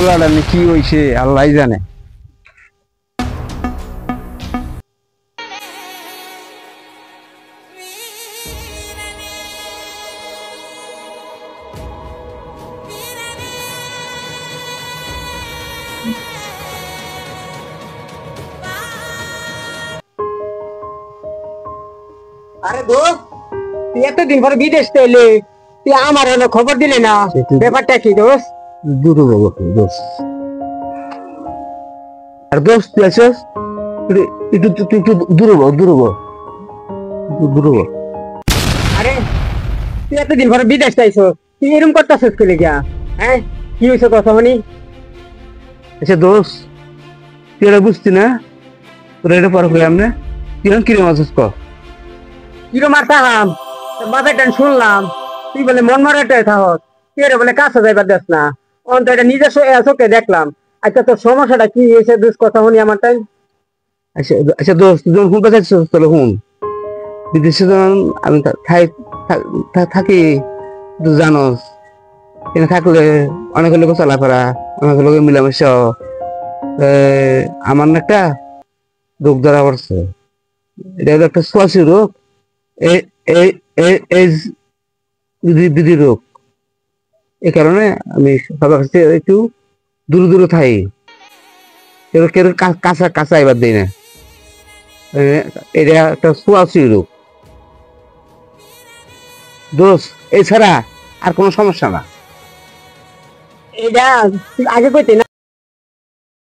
পোলাটা নিয়ে কি হয়েছে আল্লাহ জানে। আরে দোস্ত, তুই এতদিন পরে বিদেশ এলি, তুই আমার এলো খবর দিলে না, ব্যাপারটা কি দোস্ত? দূর বাবু দোষ আর দোষ তুই আছিস একটু তুই একটু দূর হবো দূর হবো। আরে তুই এতদিন পরে বিদেশ আইছো, তুই এরকম করতেছিস কি লিগা? হ্যাঁ, কি হয়েছে কথা শুনি? আচ্ছা দোষ তুই এটা বুঝতি না, তোরা এটা পর করে আমরা তুই এখন কিরম আছিস ক? কিরো মারতা হাম মাথায় টান শুনলাম, তুই বলে মন মারাটাই থাকত, তুই এটা বলে কাছে যাইবার দেস না, অন্ত এটা নিজের চোখে দেখলাম। আচ্ছা তোর সমস্যাটা কি হয়েছে দুস কথা শুনি আমার তাই? আচ্ছা আচ্ছা দোষ তুই যখন শুনতে চাইছিস তাহলে শুন। বিদেশে যখন আমি থাকি তুই জানোস, এখানে থাকলে অনেকের লোক চলাফেরা, অনেকের লোক মিলামেশা, আমার না একটা রোগ ধরা পড়ছে। এটা হলো একটা শ্বাসী রোগ, বিধি রোগ। এই কারণে আমি সবার কাছে একটু দূরে থাকি, কেউ কেউ কাঁচা কাঁচা এবার দিই না। এটা একটা শ্বাসী রোগ দোষ, এছাড়া আর কোনো সমস্যা না। এটা তুই আগে কইতে